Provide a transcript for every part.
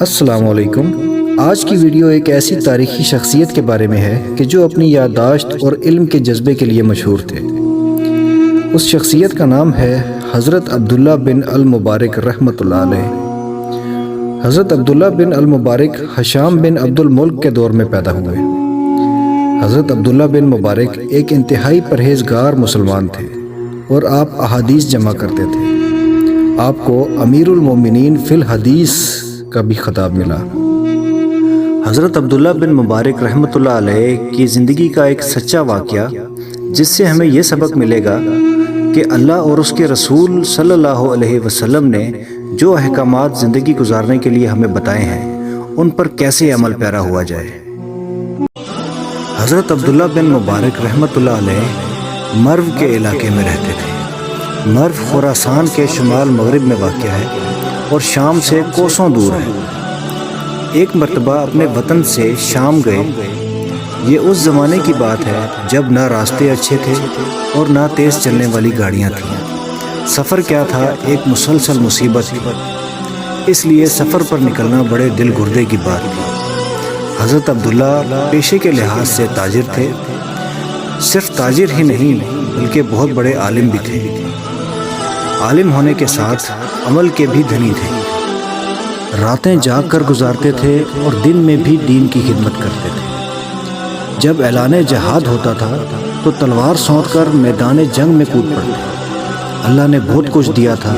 السلام علیکم۔ آج کی ویڈیو ایک ایسی تاریخی شخصیت کے بارے میں ہے کہ جو اپنی یادداشت اور علم کے جذبے کے لیے مشہور تھے۔ اس شخصیت کا نام ہے حضرت عبداللہ بن المبارک رحمۃ اللہ علیہ۔ حضرت عبداللہ بن المبارک حشام بن عبد الملک کے دور میں پیدا ہوئے۔ حضرت عبداللہ بن مبارک ایک انتہائی پرہیزگار مسلمان تھے اور آپ احادیث جمع کرتے تھے۔ آپ کو امیر المومنین فی الحدیث کا بھی خطاب ملا۔ حضرت عبداللہ بن مبارک رحمۃ اللہ علیہ کی زندگی کا ایک سچا واقعہ، جس سے ہمیں یہ سبق ملے گا کہ اللہ اور اس کے رسول صلی اللہ علیہ وسلم نے جو احکامات زندگی گزارنے کے لیے ہمیں بتائے ہیں ان پر کیسے عمل پیرا ہوا جائے۔ حضرت عبداللہ بن مبارک رحمۃ اللہ علیہ مرو کے علاقے میں رہتے تھے۔ مرو خراسان کے شمال مغرب میں واقع ہے اور شام سے کوسوں دور ہے۔ ایک مرتبہ اپنے وطن سے شام گئے۔ یہ اس زمانے کی بات ہے جب نہ راستے اچھے تھے اور نہ تیز چلنے والی گاڑیاں تھیں۔ سفر کیا تھا، ایک مسلسل مصیبت تھی، اس لیے سفر پر نکلنا بڑے دل گردے کی بات تھی۔ حضرت عبداللہ پیشے کے لحاظ سے تاجر تھے۔ صرف تاجر ہی نہیں بلکہ بہت بڑے عالم بھی تھے۔ عالم ہونے کے ساتھ عمل کے بھی دھنی تھے۔ راتیں جاگ کر گزارتے تھے اور دن میں بھی دین کی خدمت کرتے تھے۔ جب اعلان جہاد ہوتا تھا تو تلوار سونت کر میدان جنگ میں کود پڑتے۔ اللہ نے بہت کچھ دیا تھا،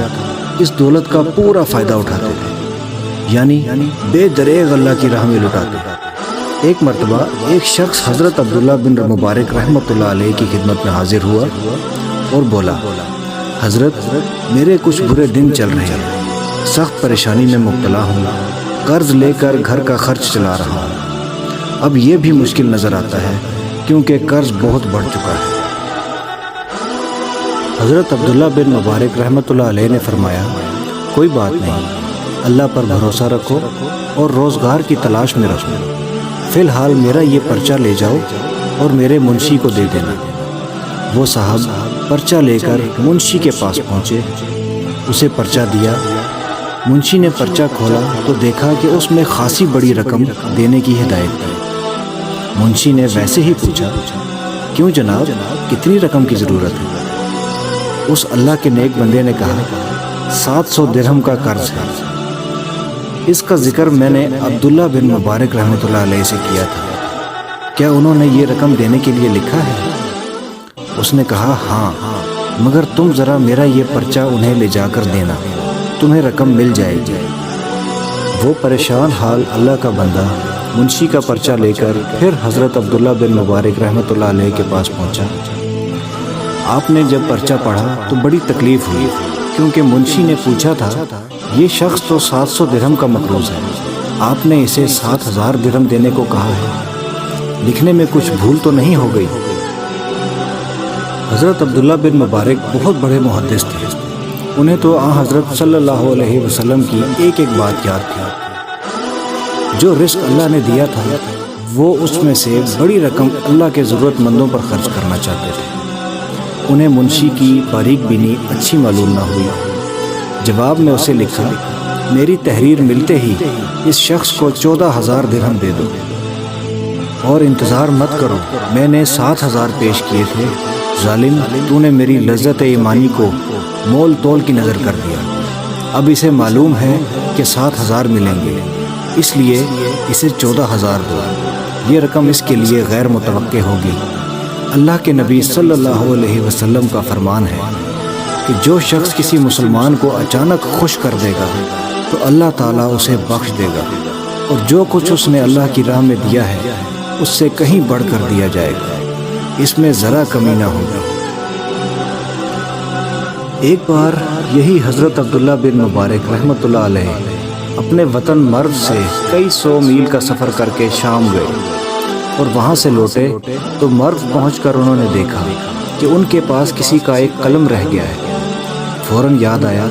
اس دولت کا پورا فائدہ اٹھاتے تھے، یعنی بے دریغ اللہ کی راہ میں لٹاتے۔ ایک مرتبہ ایک شخص حضرت عبداللہ بن مبارک رحمۃ اللہ علیہ کی خدمت میں حاضر ہوا اور بولا، حضرت میرے کچھ برے دن چل رہے ہیں، سخت پریشانی میں مبتلا ہوں، قرض لے کر گھر کا خرچ چلا رہا ہوں۔ اب یہ بھی مشکل نظر آتا ہے کیونکہ قرض بہت بڑھ چکا ہے۔ حضرت عبداللہ بن مبارک رحمۃ اللہ علیہ نے فرمایا، کوئی بات نہیں، اللہ پر بھروسہ رکھو اور روزگار کی تلاش میں رکھو۔ فی الحال میرا یہ پرچہ لے جاؤ اور میرے منشی کو دے دینا۔ وہ صاحب پرچہ لے کر منشی کے پاس پہنچے، اسے پرچہ دیا۔ منشی نے پرچہ کھولا تو دیکھا کہ اس میں خاصی بڑی رقم دینے کی ہدایت تھی۔ منشی نے ویسے ہی پوچھا، کیوں جناب، کتنی رقم کی ضرورت ہے؟ اس اللہ کے نیک بندے نے کہا، 700 درہم کا قرض ہے۔ اس کا ذکر میں نے عبداللہ بن مبارک رحمۃ اللہ علیہ سے کیا تھا، کیا انہوں نے یہ رقم دینے کے لیے لکھا ہے؟ اس نے کہا، ہاں، مگر تم ذرا میرا یہ پرچہ انہیں لے جا کر دینا، تمہیں رقم مل جائے گی۔ وہ پریشان حال اللہ کا بندہ منشی کا پرچہ لے کر پھر حضرت عبداللہ بن مبارک رحمۃ اللہ علیہ کے پاس پہنچا۔ آپ نے جب پرچہ پڑھا تو بڑی تکلیف ہوئی، کیونکہ منشی نے پوچھا تھا، یہ شخص تو 700 درہم کا مقروض ہے، آپ نے اسے 7000 درہم دینے کو کہا ہے، لکھنے میں کچھ بھول تو نہیں ہو گئی؟ حضرت عبداللہ بن مبارک بہت بڑے محدث تھے، انہیں تو حضرت صلی اللہ علیہ وسلم کی ایک ایک بات یاد تھی۔ جو رزق اللہ نے دیا تھا وہ اس میں سے بڑی رقم اللہ کے ضرورت مندوں پر خرچ کرنا چاہتے تھے۔ انہیں منشی کی باریک بینی اچھی معلوم نہ ہوئی۔ جواب میں اسے لکھا، میری تحریر ملتے ہی اس شخص کو 14,000 درہم دے دو اور انتظار مت کرو، میں نے 7,000 پیش کیے تھے، ظالم تو نے میری لذت ایمانی کو مول تول کی نظر کر دیا۔ اب اسے معلوم ہے کہ 7,000 ملیں گے، اس لیے اسے 14,000 دو، یہ رقم اس کے لیے غیر متوقع ہوگی۔ اللہ کے نبی صلی اللہ علیہ وسلم کا فرمان ہے کہ جو شخص کسی مسلمان کو اچانک خوش کر دے گا تو اللہ تعالیٰ اسے بخش دے گا، اور جو کچھ اس نے اللہ کی راہ میں دیا ہے اس سے کہیں بڑھ کر دیا جائے گا، اس میں ذرا کمی نہ ہوگی۔ ایک بار یہی حضرت عبداللہ بن مبارک رحمۃ اللہ علیہ اپنے وطن مرو سے کئی سو میل کا سفر کر کے شام گئے اور وہاں سے لوٹے تو مرو پہنچ کر انہوں نے دیکھا کہ ان کے پاس کسی کا ایک قلم رہ گیا ہے۔ فوراً یاد آیا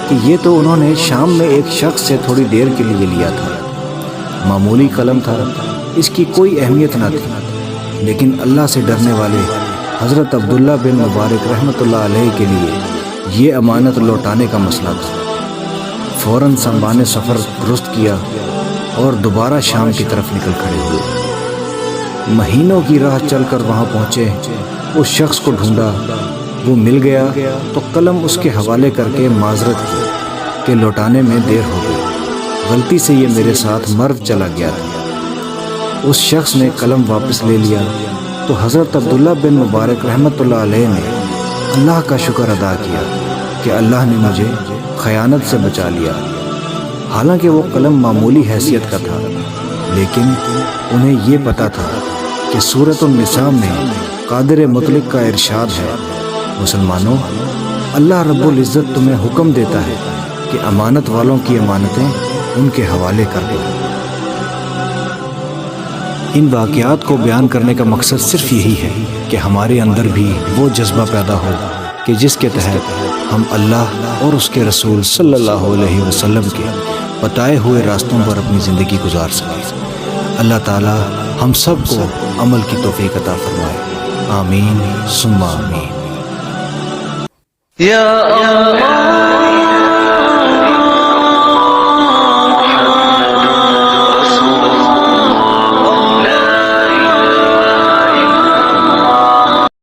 کہ یہ تو انہوں نے شام میں ایک شخص سے تھوڑی دیر کے لیے لیا تھا۔ معمولی قلم تھا، اس کی کوئی اہمیت نہ تھی، لیکن اللہ سے ڈرنے والے حضرت عبداللہ بن مبارک رحمۃ اللہ علیہ کے لیے یہ امانت لوٹانے کا مسئلہ تھا۔ فوراً سنبان سفر درست کیا اور دوبارہ شام کی طرف نکل کھڑے ہوئے۔ مہینوں کی راہ چل کر وہاں پہنچے، اس شخص کو ڈھونڈا، وہ مل گیا تو قلم اس کے حوالے کر کے معذرت کی کہ لوٹانے میں دیر ہو گئی، غلطی سے یہ میرے ساتھ مرو چلا گیا تھا۔ اس شخص نے قلم واپس لے لیا تو حضرت عبداللہ بن مبارک رحمۃ اللہ علیہ نے اللہ کا شکر ادا کیا کہ اللہ نے مجھے خیانت سے بچا لیا۔ حالانکہ وہ قلم معمولی حیثیت کا تھا، لیکن انہیں یہ پتا تھا کہ سورۃ النساء میں قادر مطلق کا ارشاد ہے، مسلمانوں، اللہ رب العزت تمہیں حکم دیتا ہے کہ امانت والوں کی امانتیں ان کے حوالے کر دو۔ ان واقعات کو بیان کرنے کا مقصد صرف یہی ہے کہ ہمارے اندر بھی وہ جذبہ پیدا ہو کہ جس کے تحت ہم اللہ اور اس کے رسول صلی اللہ علیہ وسلم کے بتائے ہوئے راستوں پر اپنی زندگی گزار سکیں۔ اللہ تعالی ہم سب کو عمل کی توفیق عطا فرمائے، آمین ثم آمین۔ یا اللہ